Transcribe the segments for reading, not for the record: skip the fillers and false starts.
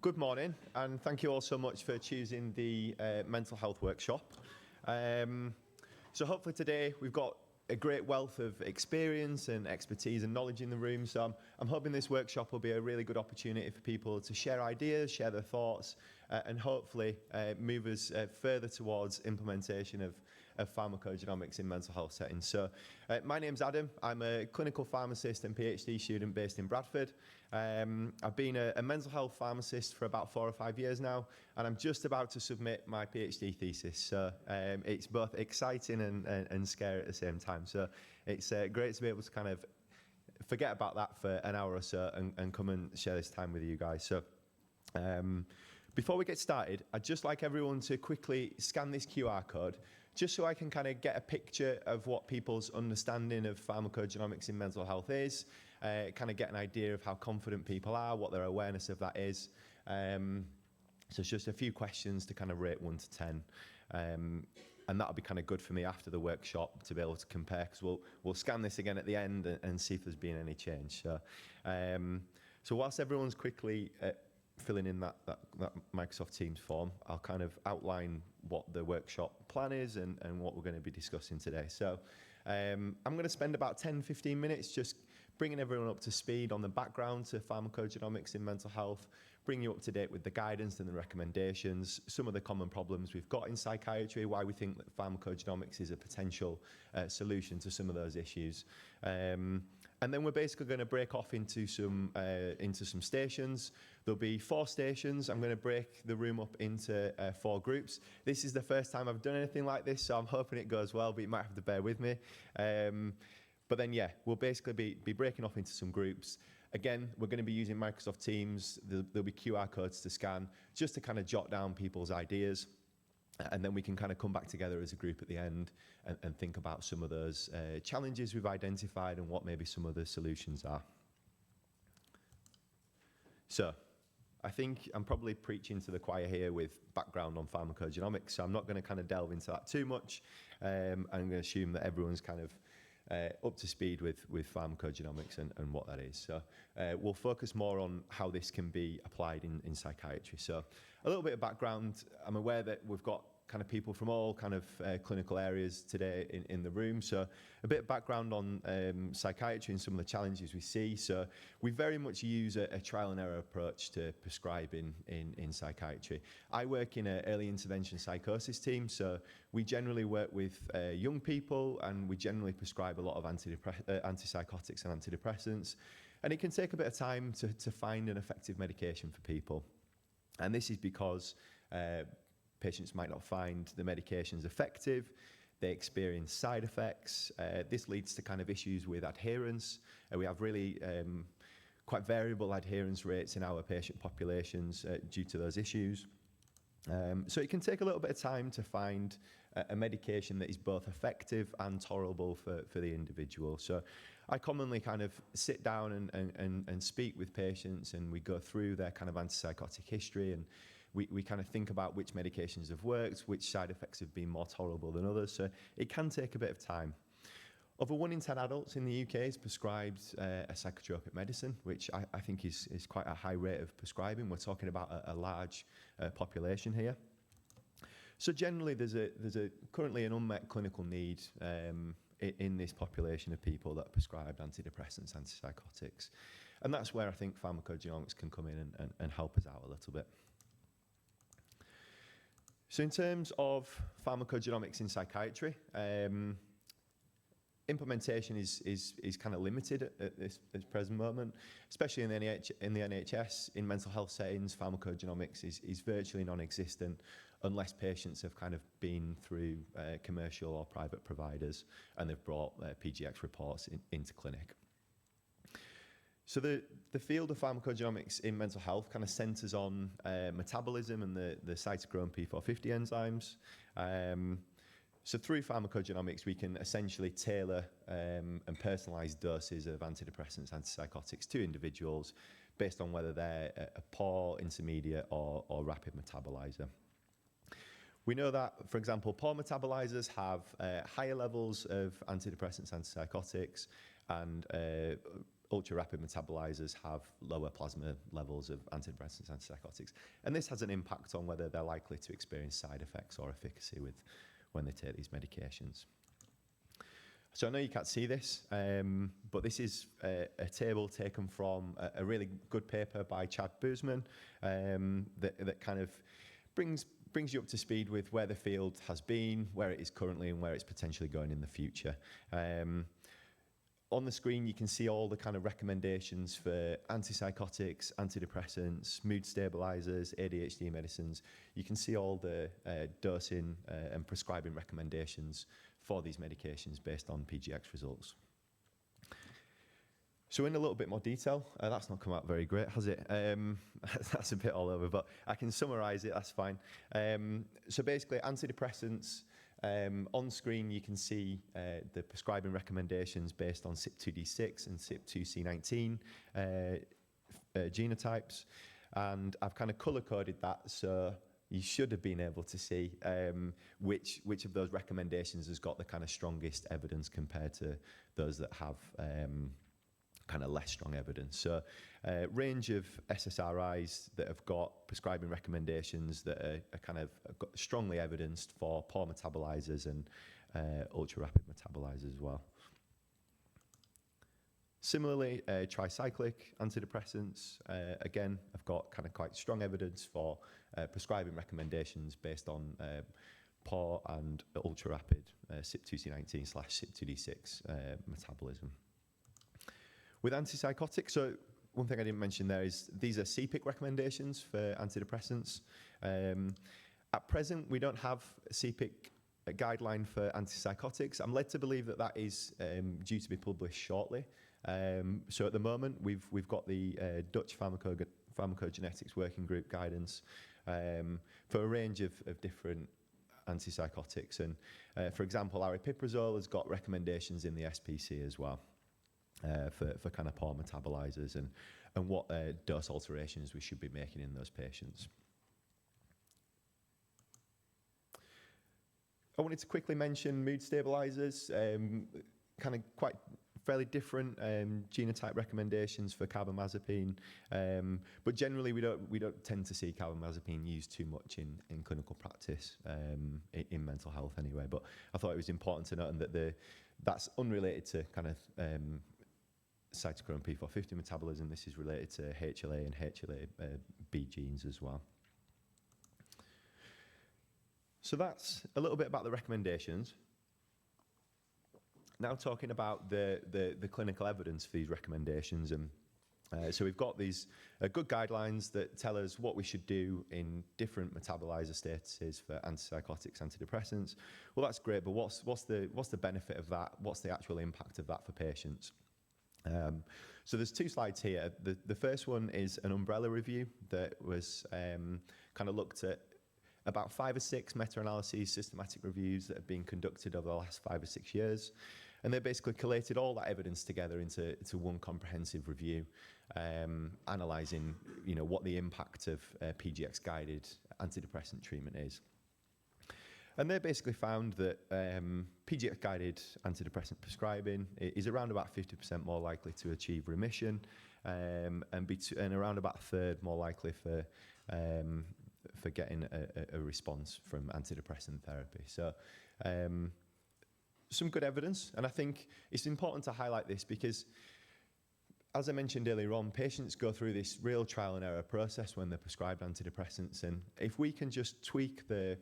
Good morning, and thank you all so much for choosing the mental health workshop. So hopefully today we've got a great wealth of experience and expertise and knowledge in the room. So I'm hoping this workshop will be a really good opportunity for people to share ideas, share their thoughts, and hopefully move us further towards implementation of pharmacogenomics in mental health settings. So my name's Adam. I'm a clinical pharmacist and PhD student based in Bradford. I've been a mental health pharmacist for about 4 or 5 years now, and I'm just about to submit my PhD thesis. So it's both exciting and scary at the same time. So it's great to be able to kind of forget about that for an hour or so and come and share this time with you guys. So before we get started, I'd just like everyone to quickly scan this QR code, just so I can kind of get a picture of what people's understanding of pharmacogenomics in mental health is, kind of get an idea of how confident people are, what their awareness of that is. So it's just a few questions to kind of rate 1 to 10. And that'll be kind of good for me after the workshop to be able to compare, because we'll scan this again at the end and see if there's been any change. So, so whilst everyone's quickly filling in that Microsoft Teams form, I'll kind of outline what the workshop plan is and what we're going to be discussing today. So I'm going to spend about 10-15 minutes just bringing everyone up to speed on the background to pharmacogenomics in mental health, bring you up to date with the guidance and the recommendations, some of the common problems we've got in psychiatry, why we think that pharmacogenomics is a potential solution to some of those issues. And then we're basically going to break off into some stations. There'll be 4 stations. I'm going to break the room up into 4 groups. This is the first time I've done anything like this, so I'm hoping it goes well, but you might have to bear with me. But then, yeah, we'll basically be breaking off into some groups. Again, we're going to be using Microsoft Teams. There'll be QR codes to scan, just to kind of jot down people's ideas. And then we can kind of come back together as a group at the end and think about some of those challenges we've identified and what maybe some of the solutions are. So I think I'm probably preaching to the choir here with background on pharmacogenomics, so I'm not going to kind of delve into that too much. I'm going to assume that everyone's kind of up to speed with pharmacogenomics and what that is. So we'll focus more on how this can be applied in psychiatry. So a little bit of background. I'm aware that we've got kind of people from all kind of clinical areas today in the room. So a bit of background on psychiatry and some of the challenges we see. So we very much use a trial and error approach to prescribing in psychiatry. I work in an early intervention psychosis team, so we generally work with young people, and we generally prescribe a lot of antipsychotics and antidepressants. And it can take a bit of time to find an effective medication for people. And this is because patients might not find the medications effective. They experience side effects. This leads to kind of issues with adherence. We have really quite variable adherence rates in our patient populations due to those issues. So it can take a little bit of time to find a medication that is both effective and tolerable for the individual. So I commonly kind of sit down and speak with patients, and we go through their kind of antipsychotic history, and we kind of think about which medications have worked, which side effects have been more tolerable than others. So it can take a bit of time. Over 1 in 10 adults in the UK is prescribed a psychotropic medicine, which I think is quite a high rate of prescribing. We're talking about a large population here. So generally, there's currently an unmet clinical need in this population of people that are prescribed antidepressants, antipsychotics. And that's where I think pharmacogenomics can come in and help us out a little bit. So in terms of pharmacogenomics in psychiatry, implementation is kind of limited at this present moment, especially in the NHS. In mental health settings, pharmacogenomics is virtually non-existent unless patients have kind of been through commercial or private providers and they've brought PGX reports into clinic. So the field of pharmacogenomics in mental health kind of centres on metabolism and the cytochrome P450 enzymes. So through pharmacogenomics, we can essentially tailor and personalise doses of antidepressants, antipsychotics to individuals based on whether they're a poor, intermediate or rapid metabolizer. We know that, for example, poor metabolizers have higher levels of antidepressants, antipsychotics, and ultra-rapid metabolizers have lower plasma levels of antidepressants, antipsychotics. And this has an impact on whether they're likely to experience side effects or efficacy when they take these medications. So I know you can't see this, but this is a table taken from a really good paper by Chad Boozman that kind of brings you up to speed with where the field has been, where it is currently, and where it's potentially going in the future. On the screen, you can see all the kind of recommendations for antipsychotics, antidepressants, mood stabilizers, ADHD medicines. You can see all the dosing and prescribing recommendations for these medications based on PGX results. So in a little bit more detail, that's not come out very great, has it? That's a bit all over, but I can summarize it, that's fine. So basically, antidepressants, on screen you can see the prescribing recommendations based on CYP2D6 and CYP2C19 genotypes, and I've kind of color-coded that so you should have been able to see which of those recommendations has got the kind of strongest evidence compared to those that have kind of less strong evidence. So range of SSRIs that have got prescribing recommendations that are kind of strongly evidenced for poor metabolizers and ultra-rapid metabolizers as well. Similarly, tricyclic antidepressants, again, have got kind of quite strong evidence for prescribing recommendations based on poor and ultra-rapid CYP2C19/CYP2D6 metabolism. With antipsychotics, so one thing I didn't mention there is these are CPIC recommendations for antidepressants. At present, we don't have a CPIC guideline for antipsychotics. I'm led to believe that that is due to be published shortly. So at the moment, we've got the Dutch Pharmacogenetics Working Group guidance for a range of different antipsychotics. And for example, aripiprazole has got recommendations in the SPC as well. For kind of poor metabolizers and what dose alterations we should be making in those patients. I wanted to quickly mention mood stabilizers, kind of quite fairly different genotype recommendations for carbamazepine, but generally we don't tend to see carbamazepine used too much in clinical practice in mental health anyway. But I thought it was important to note that that's unrelated to kind of cytochrome P450 metabolism. This is related to HLA and HLA-B genes as well. So that's a little bit about the recommendations. Now talking about the clinical evidence for these recommendations. And so we've got these good guidelines that tell us what we should do in different metabolizer statuses for antipsychotics, antidepressants. Well, that's great, but what's the benefit of that? What's the actual impact of that for patients? So there's two slides here. The first one is an umbrella review that was kind of looked at about 5 or 6 meta-analyses, systematic reviews that have been conducted over the last 5 or 6 years. And they basically collated all that evidence together into one comprehensive review, analysing what the impact of PGX-guided antidepressant treatment is. And they basically found that PGX-guided antidepressant prescribing is around about 50% more likely to achieve remission, and around about a third more likely for getting a response from antidepressant therapy. So some good evidence, and I think it's important to highlight this because, as I mentioned earlier on, patients go through this real trial and error process when they're prescribed antidepressants, and if we can just tweak the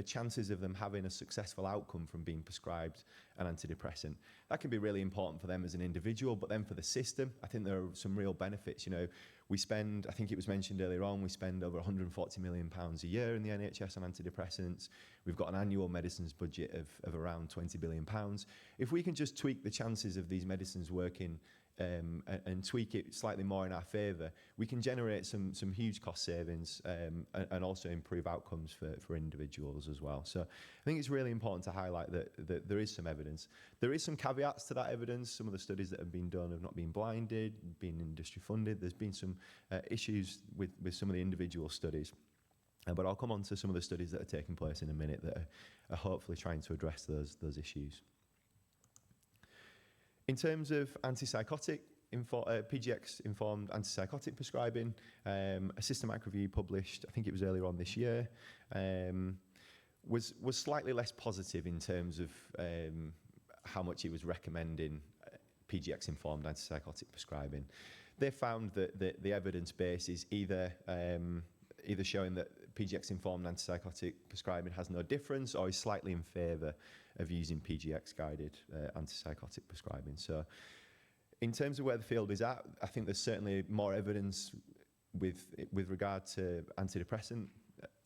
chances of them having a successful outcome from being prescribed an antidepressant, that can be really important for them as an individual, but then for the system, I think there are some real benefits. We spend, I think it was mentioned earlier on, we spend over £140 million a year in the NHS on antidepressants. We've got an annual medicines budget of around £20 billion. If we can just tweak the chances of these medicines working and tweak it slightly more in our favour, we can generate some huge cost savings and also improve outcomes for individuals as well. So I think it's really important to highlight that there is some evidence. There is some caveats to that evidence. Some of the studies that have been done have not been blinded, been industry funded. There's been some issues with some of the individual studies. But I'll come on to some of the studies that are taking place in a minute that are hopefully trying to address those issues. In terms of antipsychotic PGX-informed antipsychotic prescribing. A systematic review published, I think it was earlier on this year, was slightly less positive in terms of how much it was recommending PGX-informed antipsychotic prescribing. They found that the evidence base is either showing that PGX-informed antipsychotic prescribing has no difference or is slightly in favour of using PGX-guided antipsychotic prescribing. So in terms of where the field is at, I think there's certainly more evidence with regard to antidepressant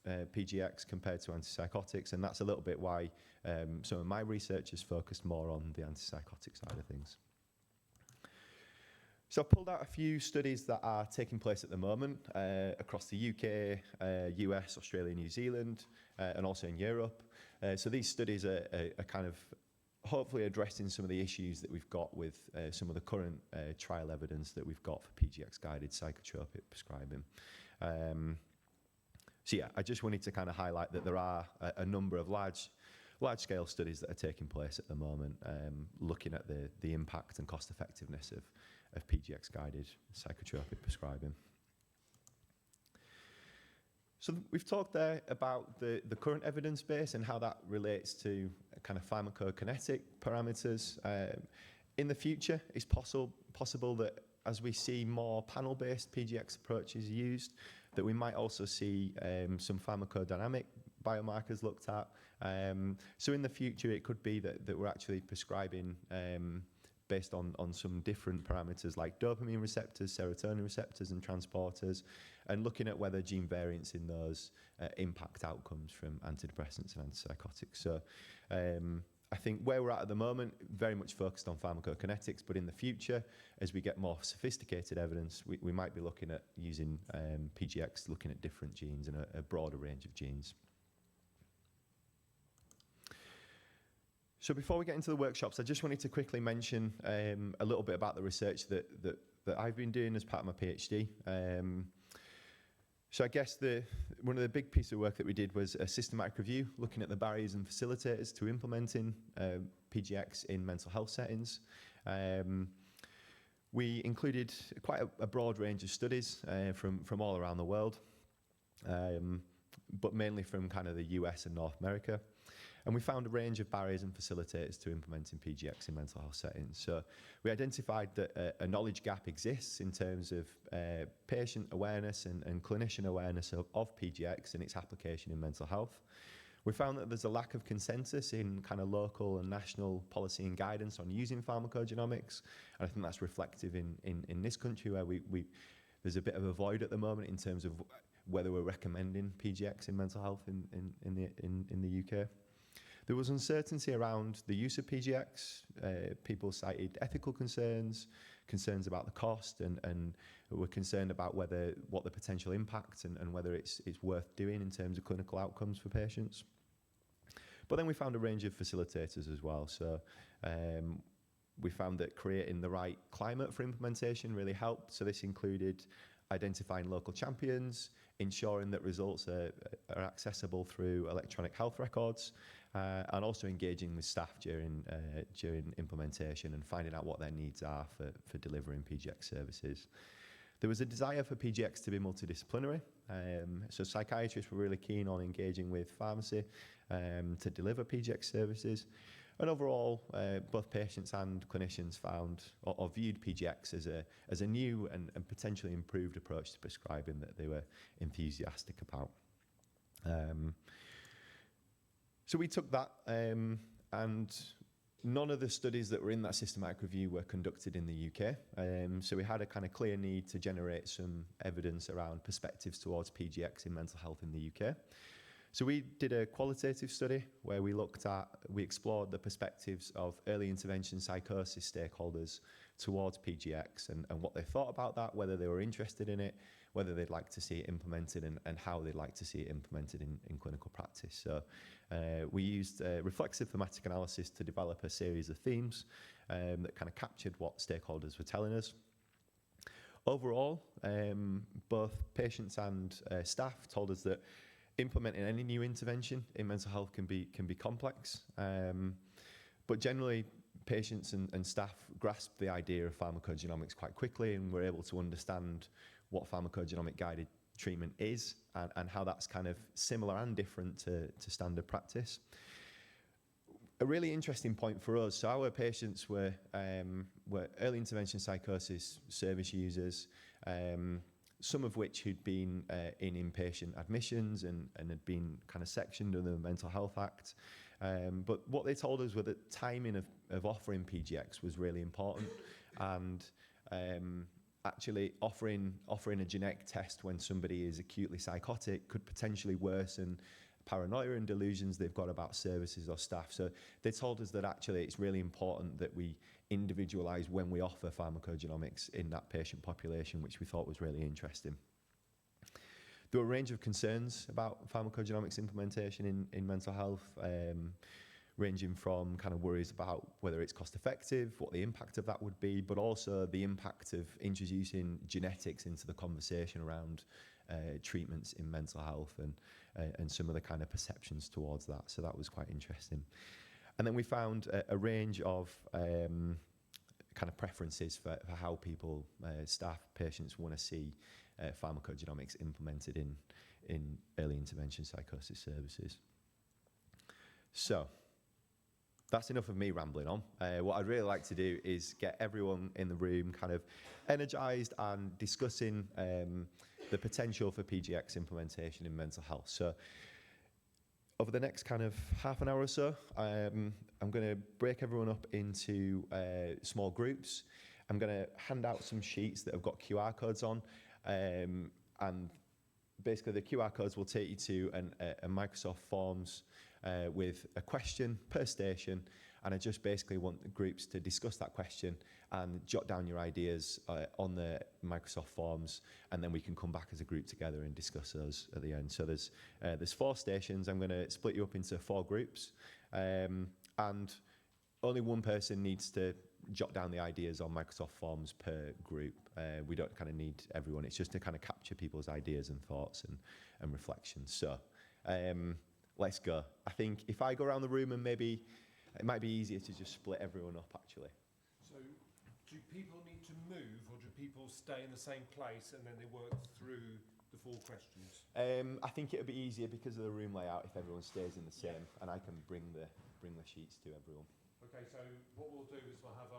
PGX compared to antipsychotics, and that's a little bit why some of my research has focused more on the antipsychotic side of things. So I've pulled out a few studies that are taking place at the moment across the UK, US, Australia, New Zealand, and also in Europe. So these studies are kind of hopefully addressing some of the issues that we've got with some of the current trial evidence that we've got for PGX-guided psychotropic prescribing. So yeah, I just wanted to kind of highlight that there are a number of large-scale studies that are taking place at the moment, looking at the impact and cost-effectiveness of PGX-guided psychotropic prescribing. So we've talked there about the current evidence base and how that relates to kind of pharmacokinetic parameters. In the future, it's possible that as we see more panel-based PGX approaches used, that we might also see some pharmacodynamic biomarkers looked at. So in the future, it could be that we're actually prescribing based on some different parameters like dopamine receptors, serotonin receptors and transporters, and looking at whether gene variants in those impact outcomes from antidepressants and antipsychotics. So I think where we're at the moment, very much focused on pharmacokinetics, but in the future, as we get more sophisticated evidence, we might be looking at using PGX, looking at different genes and a broader range of genes. So before we get into the workshops, I just wanted to quickly mention a little bit about the research that I've been doing as part of my PhD. So I guess one of the big pieces of work that we did was a systematic review looking at the barriers and facilitators to implementing PGX in mental health settings. We included quite a broad range of studies from all around the world, but mainly from kind of the US and North America. And we found a range of barriers and facilitators to implementing PGX in mental health settings. So we identified that a knowledge gap exists in terms of patient awareness and clinician awareness of PGX and its application in mental health. We found that there's a lack of consensus in kind of local and national policy and guidance on using pharmacogenomics. And I think that's reflective in this country where there's a bit of a void at the moment in terms of whether we're recommending PGX in mental health in the UK. There was uncertainty around the use of PGX. People cited ethical concerns about the cost, and were concerned about what the potential impact and whether it's worth doing in terms of clinical outcomes for patients. But then we found a range of facilitators as well. So we found that creating the right climate for implementation really helped. So this included identifying local champions, ensuring that results are accessible through electronic health records, and also engaging with staff during implementation and finding out what their needs are for delivering PGX services. There was a desire for PGX to be multidisciplinary, so psychiatrists were really keen on engaging with pharmacy to deliver PGX services. And overall, both patients and clinicians found or viewed PGX as a new and potentially improved approach to prescribing that they were enthusiastic about. So we took that, and none of the studies that were in that systematic review were conducted in the UK. So we had a kind of clear need to generate some evidence around perspectives towards PGX in mental health in the UK. So we did a qualitative study where we explored the perspectives of early intervention psychosis stakeholders towards PGX and what they thought about that, whether they were interested in it, whether they'd like to see it implemented and how they'd like to see it implemented in clinical practice. So we used reflexive thematic analysis to develop a series of themes that kind of captured what stakeholders were telling us. Overall, both patients and staff told us that implementing any new intervention in mental health can be complex, but generally patients and staff grasped the idea of pharmacogenomics quite quickly and were able to understand what pharmacogenomic guided treatment is and how that's kind of similar and different to standard practice. A really interesting point for us, so our patients were early intervention psychosis service users, some of which who'd been in inpatient admissions and had been kind of sectioned under the Mental Health Act. But what they told us was that timing of offering PGX was really important, and actually offering a genetic test when somebody is acutely psychotic could potentially worsen paranoia and delusions they've got about services or staff. So they told us that actually it's really important that we individualise when we offer pharmacogenomics in that patient population, which we thought was really interesting. There were a range of concerns about pharmacogenomics implementation in mental health, ranging from kind of worries about whether it's cost effective, what the impact of that would be, but also the impact of introducing genetics into the conversation around treatments in mental health and some of the kind of perceptions towards that. So that was quite interesting. And then we found a range of kind of preferences for how people, staff, patients want to see pharmacogenomics implemented in early intervention psychosis services. So that's enough of me rambling on. What I'd really like to do is get everyone in the room kind of energised and discussing the potential for PGX implementation in mental health. So over the next kind of half an hour or so, I'm going to break everyone up into small groups. I'm going to hand out some sheets that have got QR codes on, and basically the QR codes will take you to a Microsoft Forms with a question per station, and I just basically want the groups to discuss that question and jot down your ideas on the Microsoft Forms, and then we can come back as a group together and discuss those at the end. So there's 4 stations. I'm going to split you up into 4 groups, and only one person needs to jot down the ideas on Microsoft Forms per group. We don't kind of need everyone. It's just to kind of capture people's ideas and thoughts and reflections. So let's go. I think if I go around the room, and maybe it might be easier to just split everyone up actually. So do people need to move, or do people stay in the same place and then they work through the 4 questions? I think it would be easier because of the room layout if everyone stays in the same, and I can bring the sheets to everyone. Okay, so what we'll do is we'll have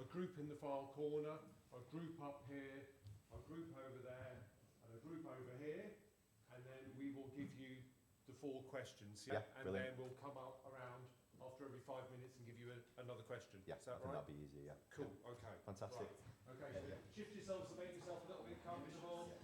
a group in the far corner, a group up here, a group over there, and a group over here, and then we will give you the 4 questions, and brilliant. then we'll come up around after every 5 minutes and give you another question. Yeah, is that I think right? that'd be easy, yeah. Cool, okay. Fantastic. Right. Okay, so shift yourselves to make yourself a little bit comfortable.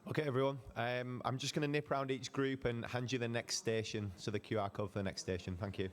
Okay, everyone. I'm just going to nip around each group and hand you the next station, so the QR code for the next station. Thank you.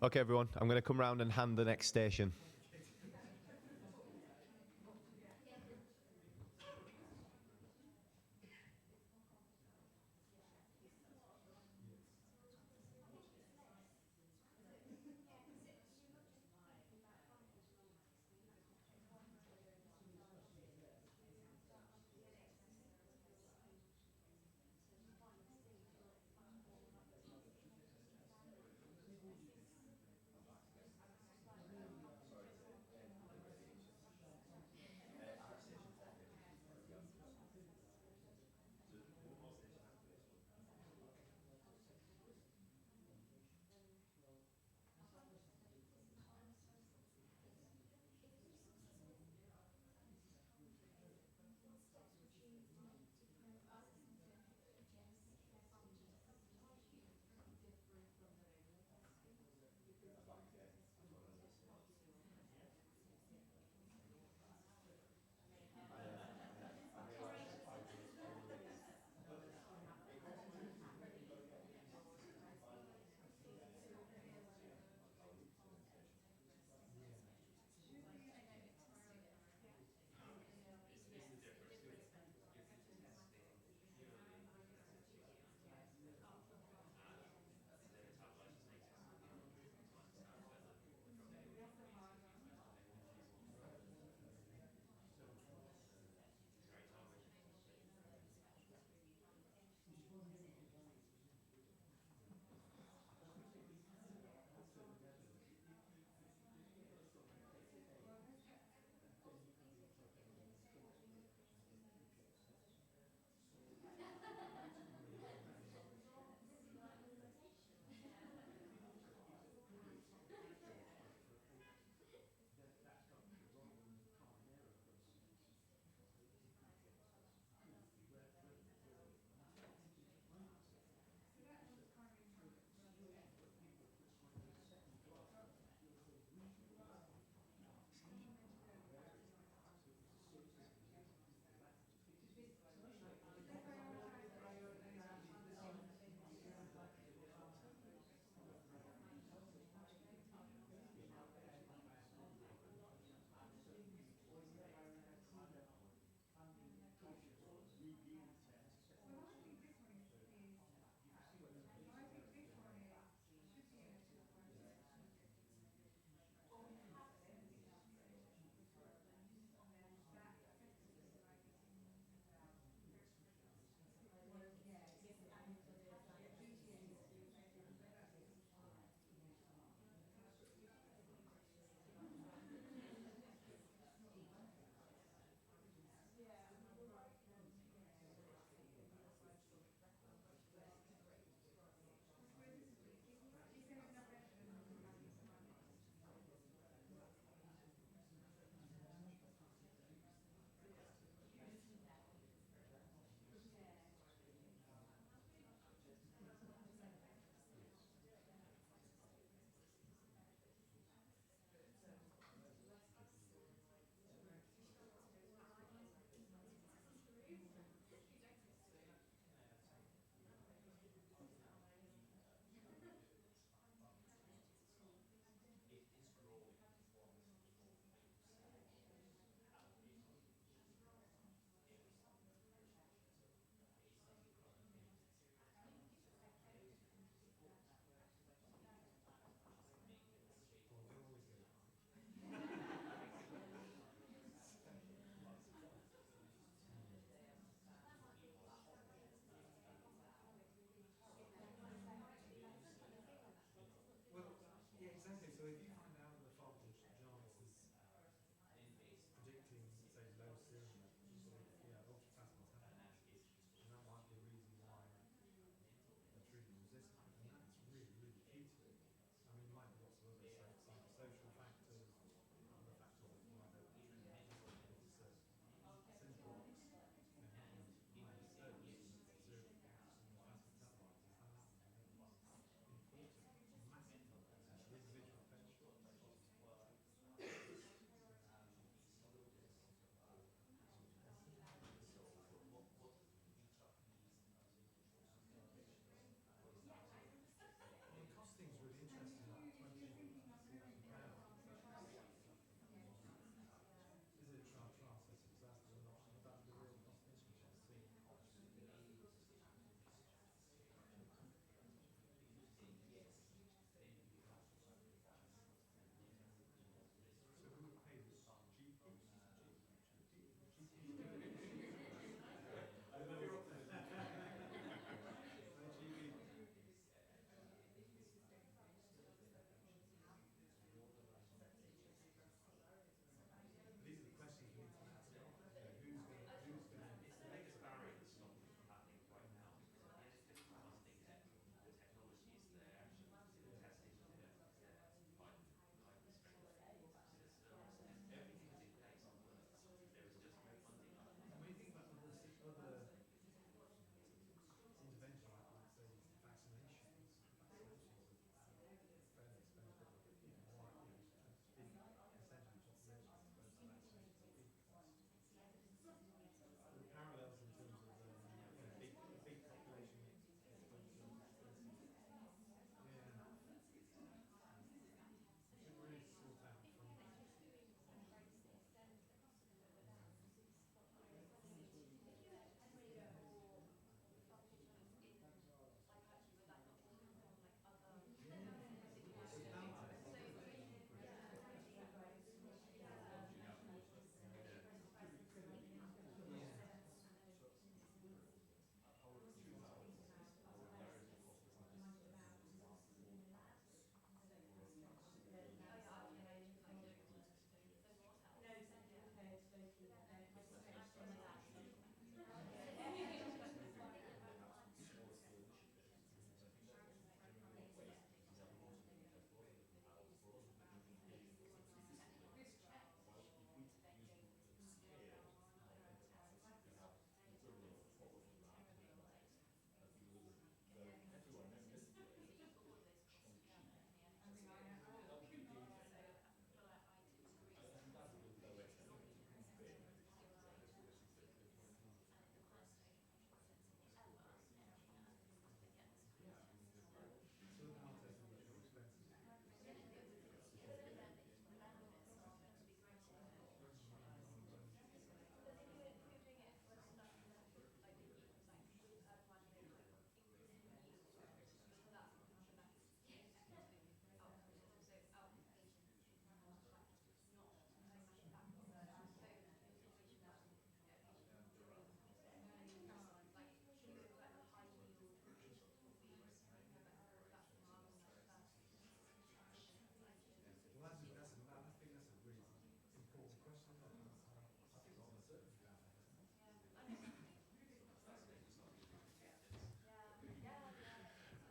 Okay, everyone, I'm going to come round and hand the next station.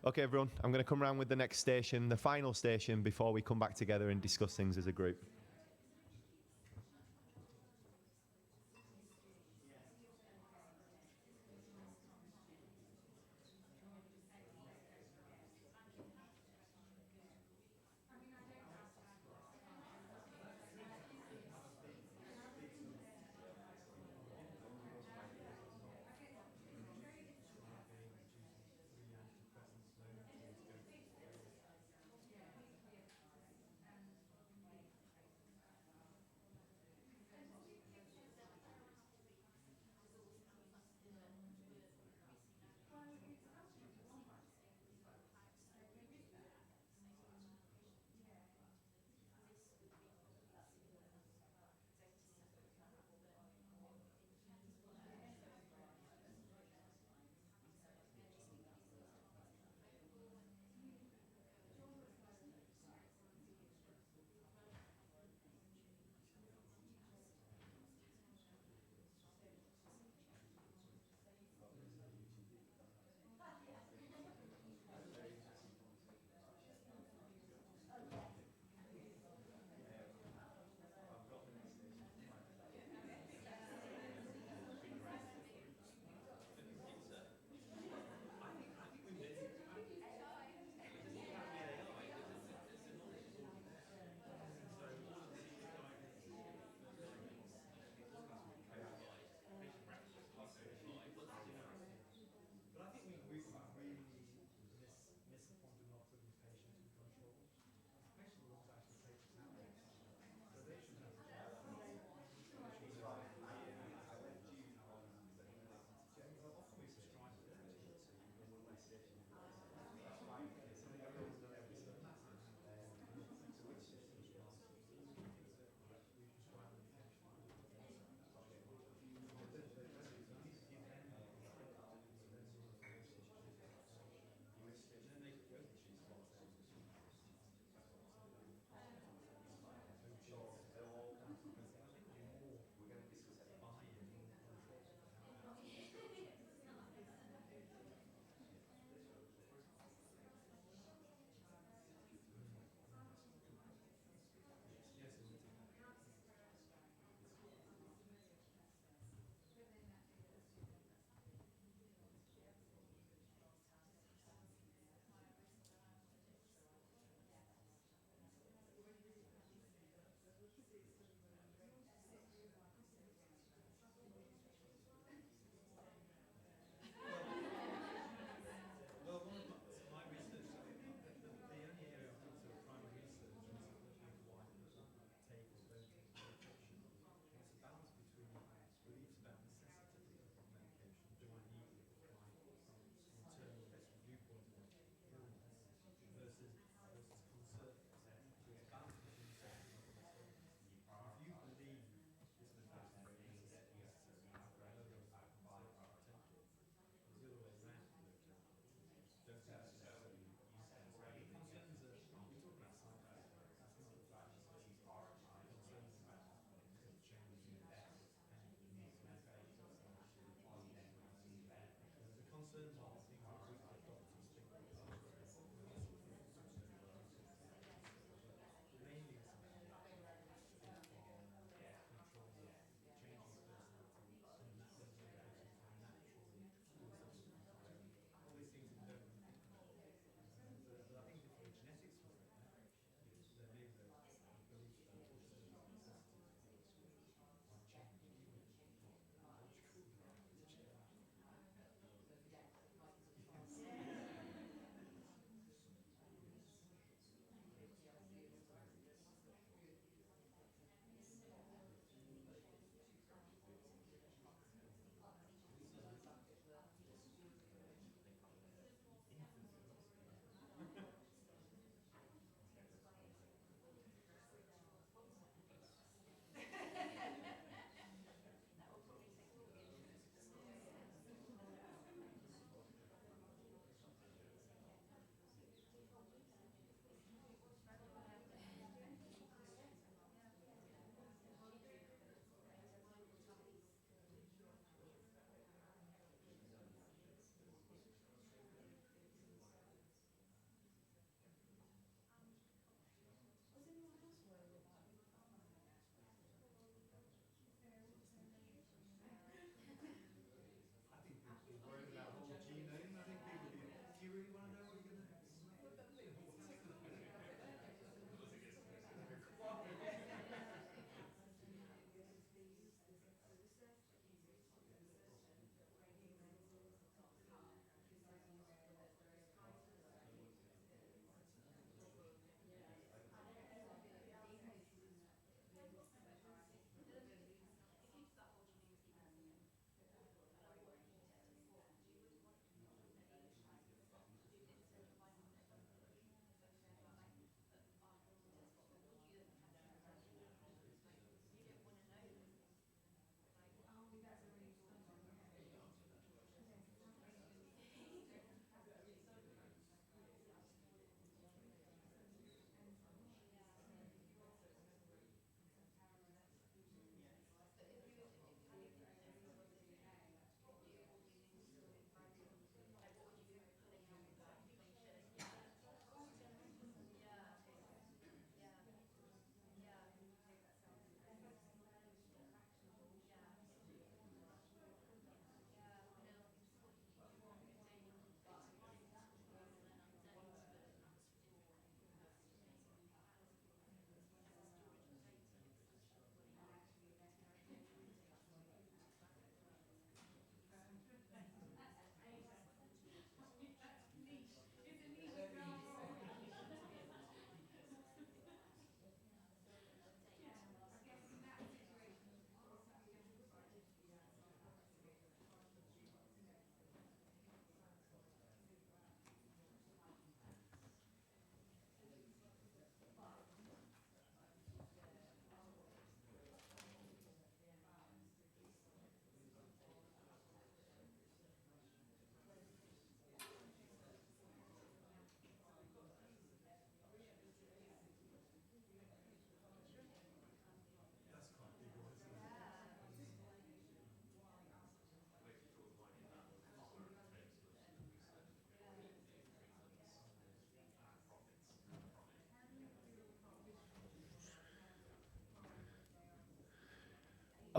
Okay, everyone, I'm going to come around with the next station, the final station, before we come back together and discuss things as a group.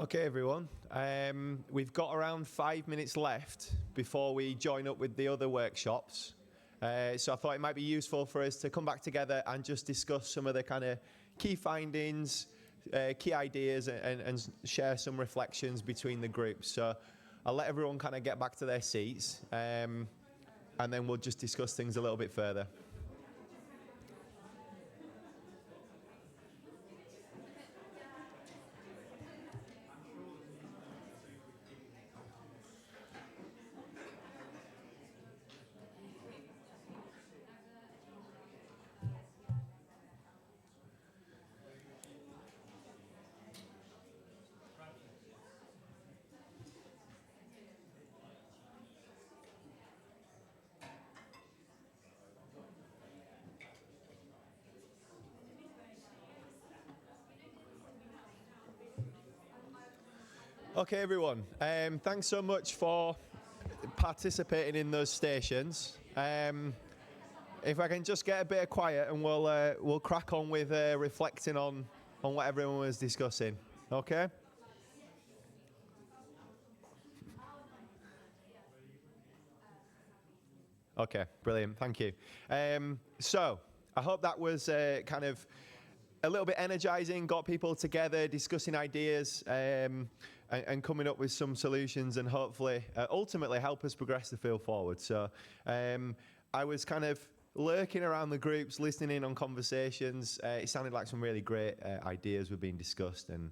Okay, everyone. We've got around 5 minutes left before we join up with the other workshops. So I thought it might be useful for us to come back together and just discuss some of the kind of key findings, key ideas, and share some reflections between the groups. So I'll let everyone kind of get back to their seats, and then we'll just discuss things a little bit further. Okay, everyone. Thanks so much for participating in those stations. If I can just get a bit of quiet, and we'll crack on with reflecting on what everyone was discussing. Okay. Okay, brilliant. Thank you. So I hope that was kind of a little bit energizing, got people together, discussing ideas, and coming up with some solutions, and hopefully, ultimately, help us progress the field forward. So I was kind of lurking around the groups, listening in on conversations. It sounded like some really great ideas were being discussed, and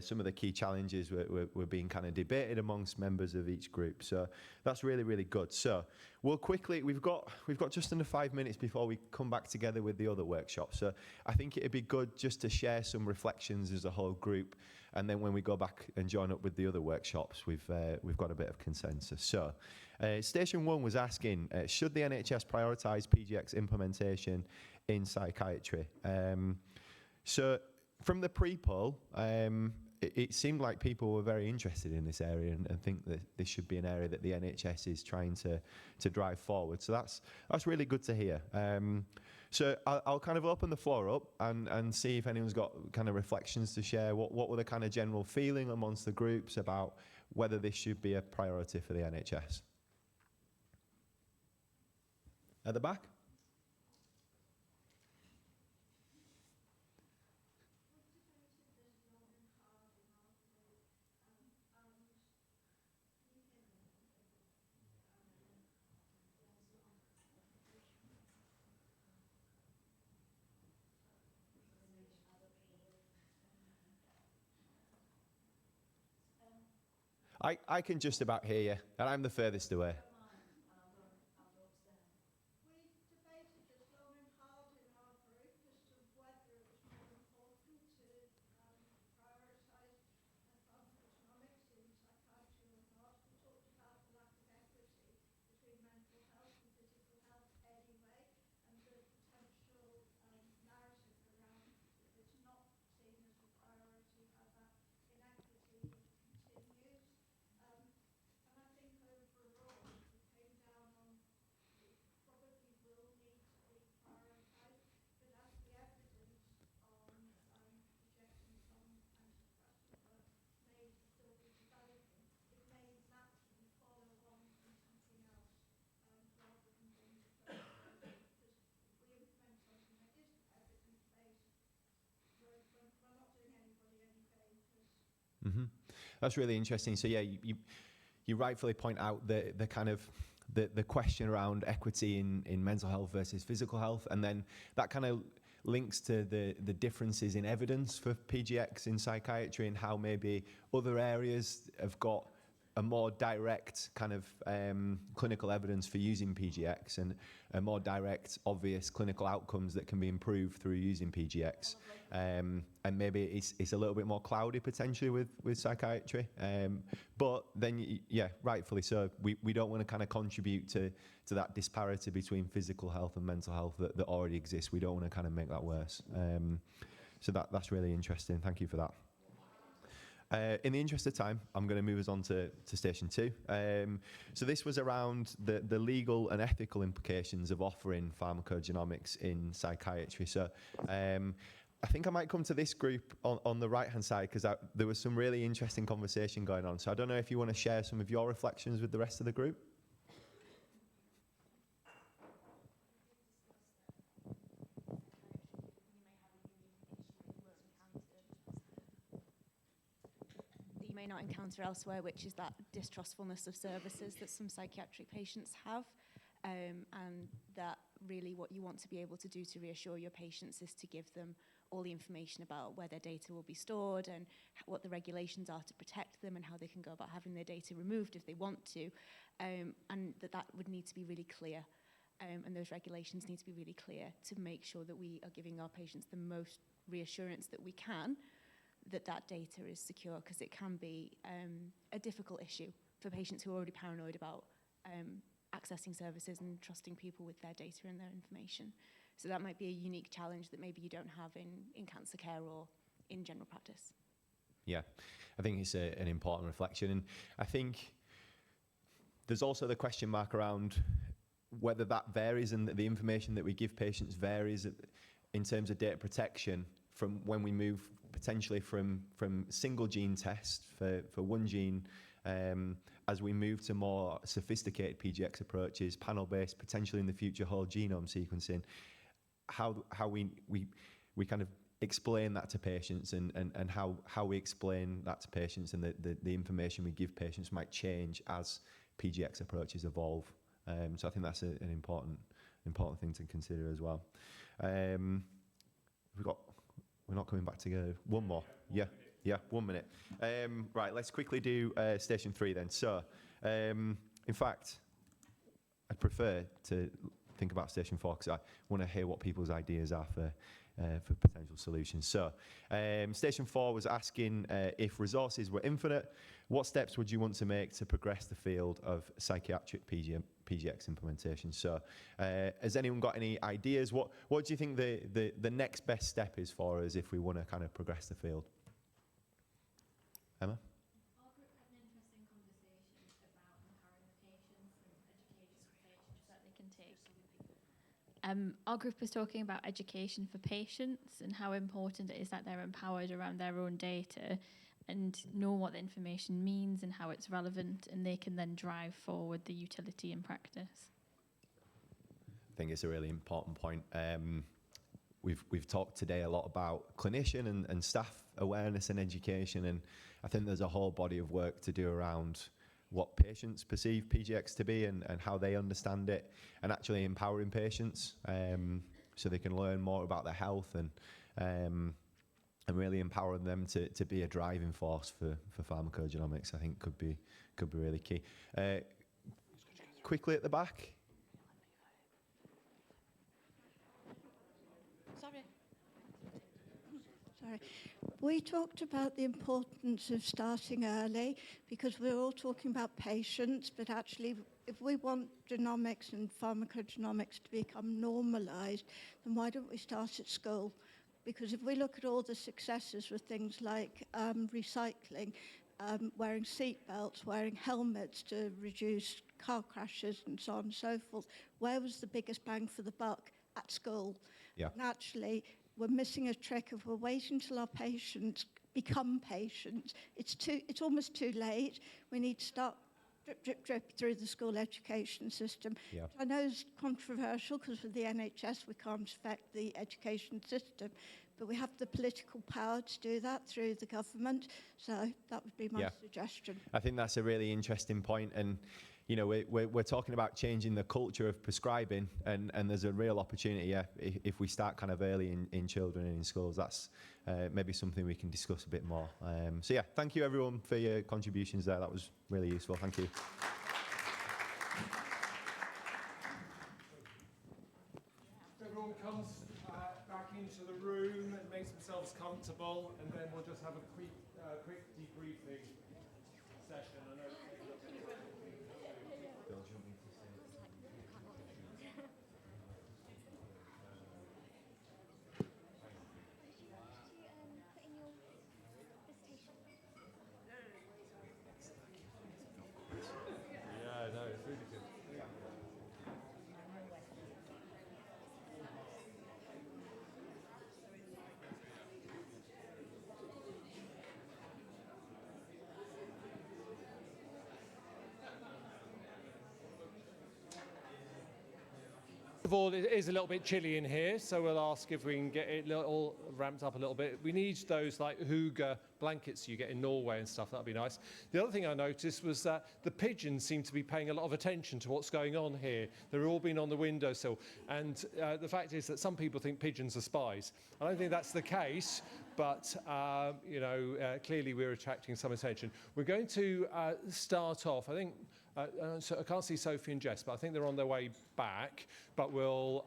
some of the key challenges were being kind of debated amongst members of each group. So that's really, really good. So we'll quickly, we've got just under 5 minutes before we come back together with the other workshops. So I think it'd be good just to share some reflections as a whole group, and then when we go back and join up with the other workshops, we've got a bit of consensus. So Station 1 was asking, should the NHS prioritise PGX implementation in psychiatry? So from the pre-poll, it seemed like people were very interested in this area, and think that this should be an area that the NHS is trying to drive forward. So that's really good to hear. So I'll kind of open the floor up and see if anyone's got kind of reflections to share. What were the kind of general feeling amongst the groups about whether this should be a priority for the NHS? At the back? I can just about hear you, and I'm the furthest away. Mm-hmm. That's really interesting. So yeah, you rightfully point out the kind of the question around equity in mental health versus physical health, and then that kind of links to the differences in evidence for PGX in psychiatry, and how maybe other areas have got a more direct kind of clinical evidence for using PGX, and a more direct, obvious clinical outcomes that can be improved through using PGX. And maybe it's a little bit more cloudy potentially with psychiatry. But then, yeah, rightfully so, we don't want to kind of contribute to that disparity between physical health and mental health that already exists. We don't want to kind of make that worse. So that's really interesting. Thank you for that. In the interest of time, I'm going to move us on to Station 2. So this was around the legal and ethical implications of offering pharmacogenomics in psychiatry. So I think I might come to this group on the right-hand side because there was some really interesting conversation going on. So I don't know if you want to share some of your reflections with the rest of the group. That you may not encounter elsewhere, which is that distrustfulness of services that some psychiatric patients have, and that really what you want to be able to do to reassure your patients is to give them all the information about where their data will be stored and what the regulations are to protect them and how they can go about having their data removed if they want to, and that would need to be really clear. And those regulations need to be really clear to make sure that we are giving our patients the most reassurance that we can that that data is secure, because it can be a difficult issue for patients who are already paranoid about accessing services and trusting people with their data and their information. So that might be a unique challenge that maybe you don't have in cancer care or in general practice. Yeah, I think it's an important reflection. And I think there's also the question mark around whether that varies and the information that we give patients varies in terms of data protection from when we move potentially from single gene tests for one gene as we move to more sophisticated PGX approaches, panel-based, potentially in the future whole genome sequencing, how we kind of explain that to patients and how we explain that to patients and the information we give patients might change as PGX approaches evolve. So I think that's an important thing to consider as well. We're not coming back together. One more. Yeah, 1 minute. Right, let's quickly do station 3 then. So, in fact, I'd prefer to think about station 4 because I want to hear what people's ideas are for potential solutions. So, station 4 was asking if resources were infinite, what steps would you want to make to progress the field of psychiatric PGX implementation? So, has anyone got any ideas? What do you think the next best step is for us if we want to kind of progress the field? Emma? Our group had an interesting conversation about empowering the patients and education for patients that they can take. Our group was talking about education for patients and how important it is that they're empowered around their own data and know what the information means and how it's relevant, and they can then drive forward the utility in practice. I think it's a really important point. We've talked today a lot about clinician and staff awareness and education, and I think there's a whole body of work to do around what patients perceive PGX to be and how they understand it, and actually empowering patients so they can learn more about their health and really empowering them to be a driving force for pharmacogenomics. I think could be really key. Quickly at the back. Sorry. We talked about the importance of starting early because we're all talking about patients, but actually if we want genomics and pharmacogenomics to become normalized, then why don't we start at school? Because if we look at all the successes with things like recycling, wearing seat belts, wearing helmets to reduce car crashes and so on and so forth, where was the biggest bang for the buck? At school. Yeah. And actually, we're missing a trick if we're waiting till our patients become patients. It's almost too late. We need to start drip through the school education system. Yeah. I know it's controversial because with the NHS we can't affect the education system, but we have the political power to do that through the government. So that would be my suggestion. I think that's a really interesting point, and you know, we're talking about changing the culture of prescribing, and there's a real opportunity, if we start kind of early in children and in schools. That's maybe something we can discuss a bit more. So yeah, thank you everyone for your contributions there. That was really useful. Thank you. Everyone comes back into the room and makes themselves comfortable, and then we'll just have a quick debriefing session. I know. Yeah, no, it's really good. of all, it is a little bit chilly in here, so we'll ask if we can get it all ramped up a little bit. We need those like hygge blankets you get in Norway and stuff. That'd be nice. The other thing I noticed was that the pigeons seem to be paying a lot of attention to what's going on here. They're all been on the windowsill, and the fact is that some people think pigeons are spies. I don't think that's the case, but clearly we're attracting some attention. We're going to start off, I think. So I can't see Sophie and Jess, but I think they're on their way back. But we'll,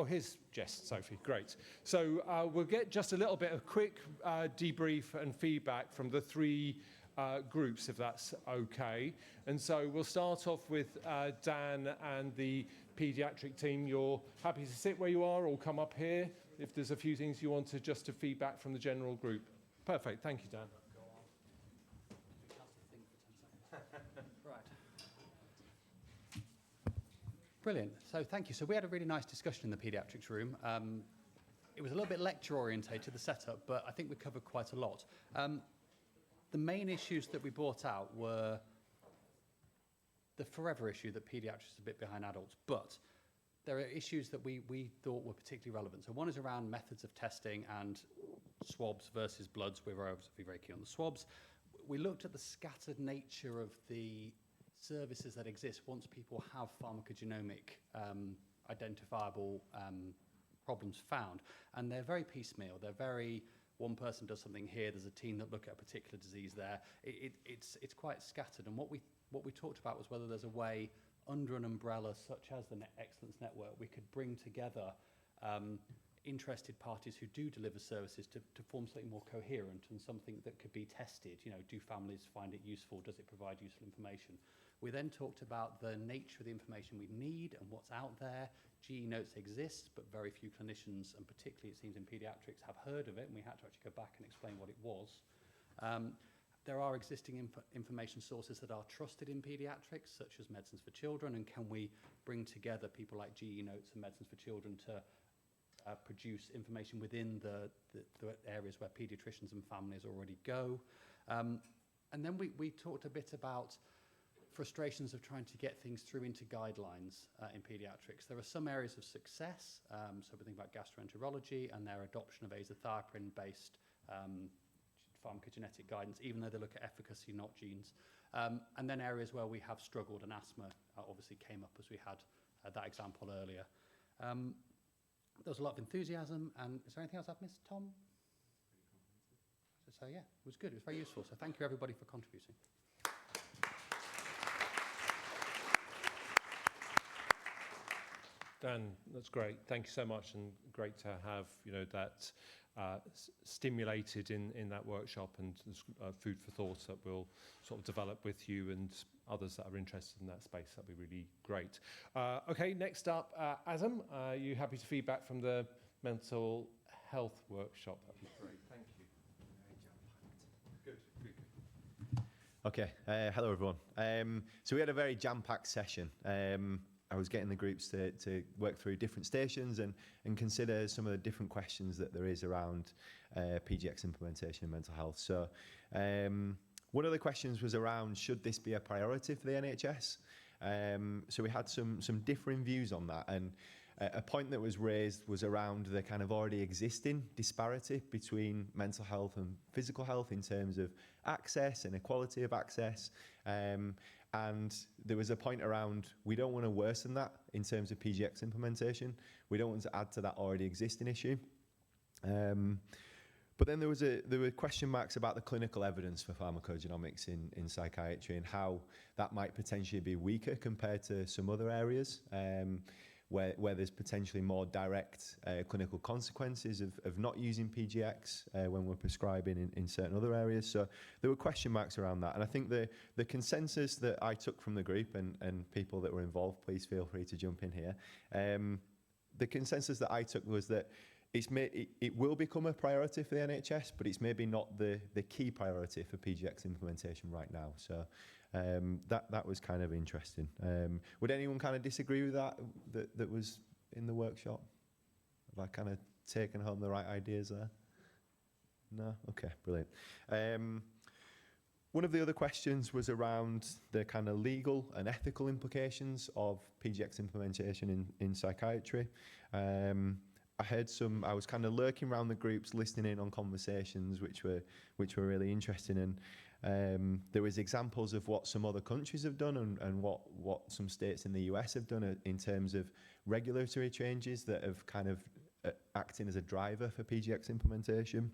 here's Jess, Sophie, great. So we'll get just a little bit of quick debrief and feedback from the three groups, if that's okay. And so we'll start off with Dan and the paediatric team. You're happy to sit where you are or come up here if there's a few things you want to just to feedback from the general group. Perfect, thank you, Dan. Brilliant. So thank you. So we had a really nice discussion in the paediatrics room. It was a little bit lecture orientated, the setup, but I think we covered quite a lot. The main issues that we brought out were the forever issue that paediatrics is a bit behind adults, but there are issues that we thought were particularly relevant. So one is around methods of testing and swabs versus bloods. We were obviously very keen on the swabs. We looked at the scattered nature of the services that exist once people have pharmacogenomic identifiable problems found, and they're very piecemeal. They're very, one person does something here, there's a team that look at a particular disease there. It's quite scattered, and what we talked about was whether there's a way under an umbrella such as the Excellence Network we could bring together interested parties who do deliver services to form something more coherent and something that could be tested. You know, do families find it useful? Does it provide useful information? We then talked about the nature of the information we need and what's out there. GE Notes exists, but very few clinicians, and particularly it seems in paediatrics, have heard of it, and we had to actually go back and explain what it was. There are existing information sources that are trusted in paediatrics, such as Medicines for Children, and can we bring together people like GE Notes and Medicines for Children to produce information within the areas where paediatricians and families already go. And then we talked a bit about frustrations of trying to get things through into guidelines in paediatrics. There are some areas of success, so we think about gastroenterology and their adoption of azathioprine-based pharmacogenetic guidance, even though they look at efficacy, not genes. And then areas where we have struggled, and asthma obviously came up as we had that example earlier. There was a lot of enthusiasm, and is there anything else I've missed, Tom? So yeah, it was good. It was very useful. So thank you everybody for contributing. Dan, that's great. Thank you so much, and great to have that stimulated in that workshop, and food for thought that we'll sort of develop with you and others that are interested in that space. That'd be really great. Okay, next up, Adam, are you happy to feedback from the mental health workshop? That'd be great. Thank you. Good. Okay, hello everyone. So we had a very jam-packed session. I was getting the groups to work through different stations and consider some of the different questions that there is around PGX implementation in mental health. So one of the questions was around, should this be a priority for the NHS? So we had some differing views on that, and a point that was raised was around the kind of already existing disparity between mental health and physical health in terms of access and equality of access. And there was a point around, we don't want to worsen that in terms of PGX implementation. We don't want to add to that already existing issue. But then there were question marks about the clinical evidence for pharmacogenomics in psychiatry and how that might potentially be weaker compared to some other areas where there's potentially more direct clinical consequences of not using PGX when we're prescribing in certain other areas. So there were question marks around that. And I think the consensus that I took from the group, and people that were involved, please feel free to jump in here. The consensus that I took was that it will become a priority for the NHS, but it's maybe not the key priority for PGX implementation right now. So that was kind of interesting. Would anyone kind of disagree with that was in the workshop? Have I kind of taken home the right ideas there? No? Okay, brilliant. One of the other questions was around the kind of legal and ethical implications of PGX implementation in psychiatry. I was kind of lurking around the groups, listening in on conversations which were really interesting, and there was examples of what some other countries have done and what some states in the US have done in terms of regulatory changes that have kind of acting as a driver for PGX implementation.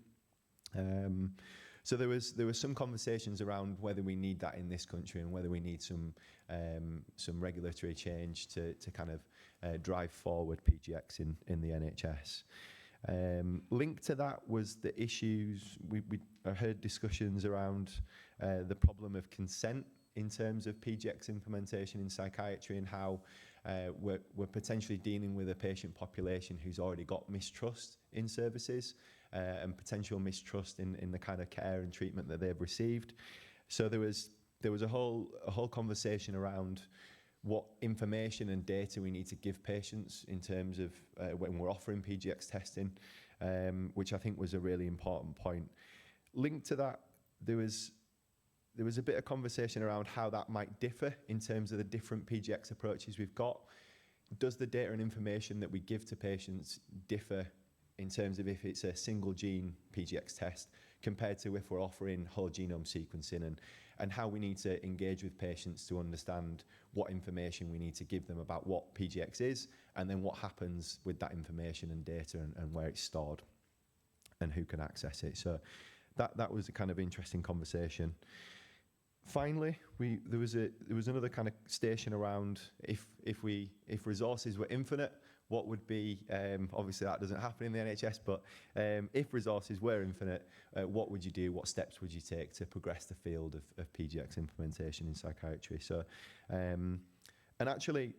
So there was some conversations around whether we need that in this country and whether we need some regulatory change to kind of drive forward PGX in the NHS. Linked to that was the issues, I heard discussions around the problem of consent in terms of PGX implementation in psychiatry, and how we're potentially dealing with a patient population who's already got mistrust in services and potential mistrust in the kind of care and treatment that they've received. So there was a whole conversation around what information and data we need to give patients in terms of when we're offering PGX testing, which I think was a really important point. Linked to that, there was a bit of conversation around how that might differ in terms of the different PGX approaches we've got. Does the data and information that we give to patients differ in terms of if it's a single gene PGX test compared to if we're offering whole genome sequencing, and how we need to engage with patients to understand what information we need to give them about what PGX is, and then what happens with that information and data and where it's stored and who can access it. So that was a kind of interesting conversation. Finally, there was another kind of station around if resources were infinite, what would be, obviously that doesn't happen in the NHS, but if resources were infinite, what would you do? What steps would you take to progress the field of PGX implementation in psychiatry? So, and actually,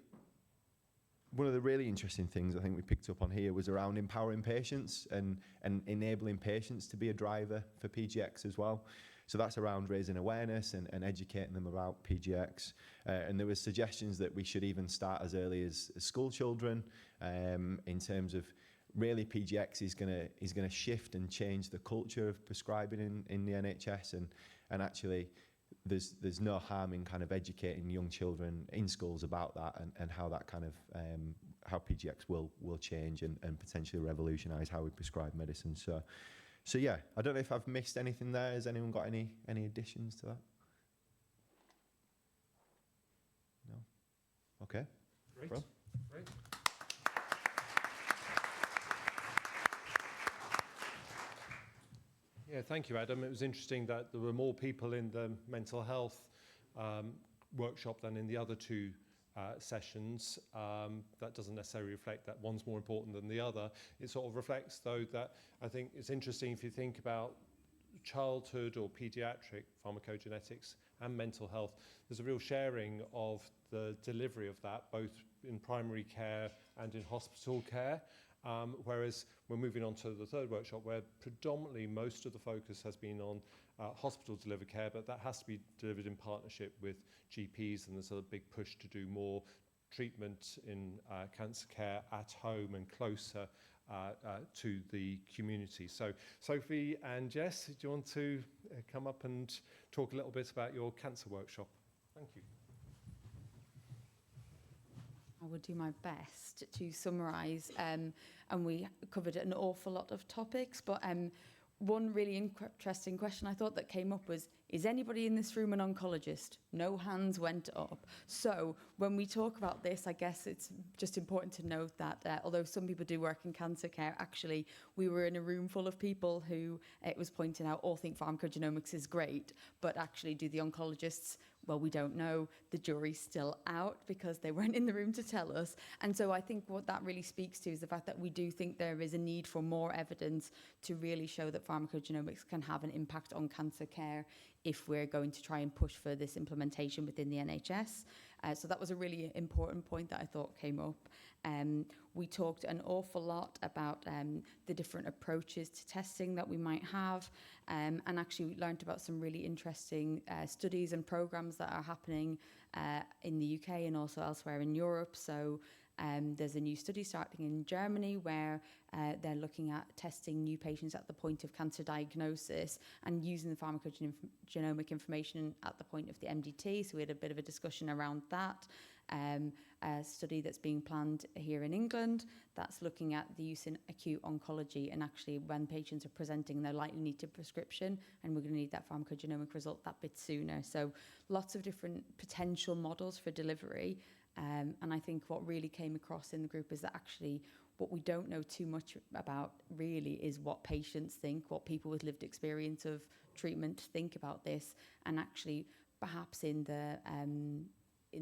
one of the really interesting things I think we picked up on here was around empowering patients and enabling patients to be a driver for PGX as well. So that's around raising awareness and educating them about PGX. And there was suggestions that we should even start as early as school children, in terms of really PGX is gonna shift and change the culture of prescribing in the NHS, and actually there's no harm in kind of educating young children in schools about that and how that kind of how PGX will change and potentially revolutionise how we prescribe medicine. So yeah, I don't know if I've missed anything there. Has anyone got any additions to that? No? Okay. Great. Well. Great. Yeah, thank you, Adam. It was interesting that there were more people in the mental health workshop than in the other two sessions. That doesn't necessarily reflect that one's more important than the other. It sort of reflects, though, that I think it's interesting if you think about childhood or pediatric pharmacogenetics and mental health, there's a real sharing of the delivery of that, both in primary care and in hospital care. Whereas we're moving on to the third workshop, where predominantly most of the focus has been on hospital-delivered care, but that has to be delivered in partnership with GPs, and there's a big push to do more treatment in cancer care at home and closer to the community. So, Sophie and Jess, do you want to come up and talk a little bit about your cancer workshop? Thank you. I will do my best to summarise, and we covered an awful lot of topics, but one really interesting question I thought that came up was, is anybody in this room an oncologist? No hands went up. So when we talk about this, I guess it's just important to note that although some people do work in cancer care, actually we were in a room full of people who it was pointing out all think pharmacogenomics is great, but actually do the oncologists? Well, we don't know. The jury's still out because they weren't in the room to tell us. And so I think what that really speaks to is the fact that we do think there is a need for more evidence to really show that pharmacogenomics can have an impact on cancer care if we're going to try and push for this implementation within the NHS. So that was a really important point that I thought came up. We talked an awful lot about the different approaches to testing that we might have, and actually we learned about some really interesting studies and programs that are happening in the UK and also elsewhere in Europe. So There's a new study starting in Germany where they're looking at testing new patients at the point of cancer diagnosis and using the pharmacogenomic information at the point of the MDT. So we had a bit of a discussion around that. A study that's being planned here in England that's looking at the use in acute oncology, and actually when patients are presenting, they're likely need a prescription, and we're going to need that pharmacogenomic result that bit sooner. So lots of different potential models for delivery. And I think what really came across in the group is that actually what we don't know too much about really is what patients think, what people with lived experience of treatment think about this, and actually perhaps in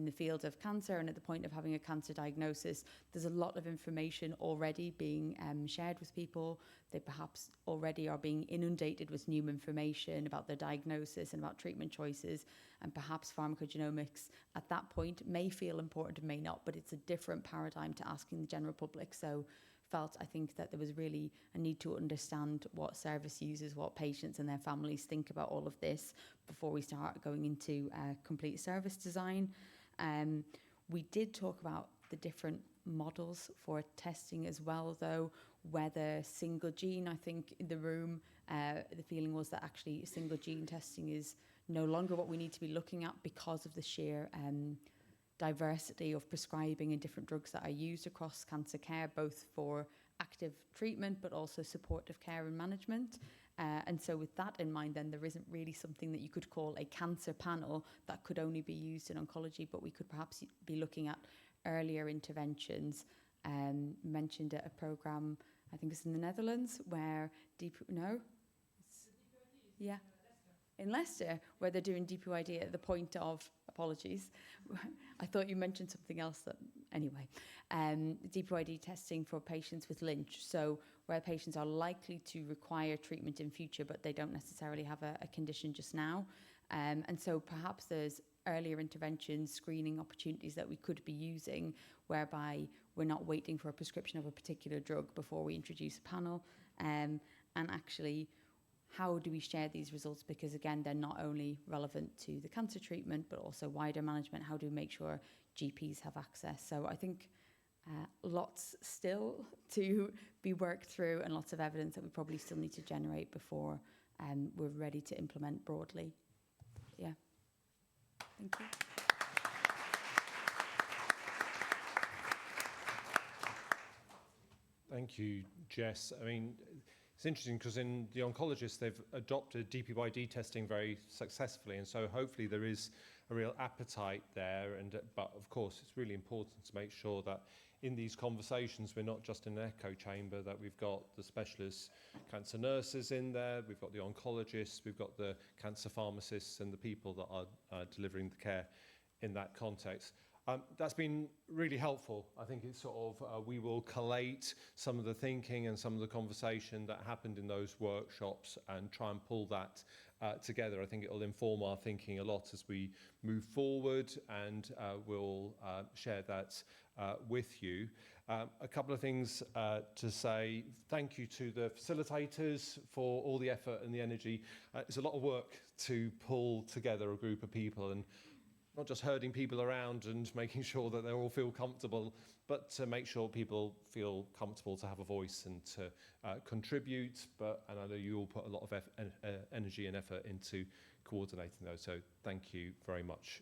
the field of cancer and at the point of having a cancer diagnosis, there's a lot of information already being shared with people. They perhaps already are being inundated with new information about their diagnosis and about treatment choices, and perhaps pharmacogenomics at that point may feel important and may not, but it's a different paradigm to asking the general public. So I think that there was really a need to understand what service users, what patients and their families think about all of this before we start going into complete service design. We did talk about the different models for testing as well, though, whether single gene, I think in the room, the feeling was that actually single gene testing is no longer what we need to be looking at because of the sheer diversity of prescribing and different drugs that are used across cancer care, both for active treatment but also supportive care and management. And so with that in mind, then there isn't really something that you could call a cancer panel that could only be used in oncology, but we could perhaps be looking at earlier interventions. Mentioned a program, I think it's in the Netherlands, where in Leicester, where they're doing DPYD at the point of, apologies, I thought you mentioned something else that, anyway, DPYD testing for patients with Lynch, so where patients are likely to require treatment in future, but they don't necessarily have a condition just now. And so perhaps there's earlier intervention screening opportunities that we could be using, whereby we're not waiting for a prescription of a particular drug before we introduce a panel. And actually, how do we share these results? Because again, they're not only relevant to the cancer treatment, but also wider management. How do we make sure GPs have access? So I think lots still to be worked through, and lots of evidence that we probably still need to generate before we're ready to implement broadly. Yeah. Thank you. Thank you, Jess. I mean, it's interesting because in the oncologists, they've adopted DPYD testing very successfully, and so hopefully there is a real appetite there. But of course, it's really important to make sure that in these conversations, we're not just in an echo chamber, that we've got the specialist cancer nurses in there, we've got the oncologists, we've got the cancer pharmacists and the people that are delivering the care in that context. That's been really helpful. I think it's sort of, we will collate some of the thinking and some of the conversation that happened in those workshops and try and pull that together. I think it will inform our thinking a lot as we move forward, and we'll share that with you. A couple of things to say. Thank you to the facilitators for all the effort and the energy. It's a lot of work to pull together a group of people, and not just herding people around and making sure that they all feel comfortable, but to make sure people feel comfortable to have a voice and to contribute. And I know you all put a lot of energy and effort into coordinating those, so thank you very much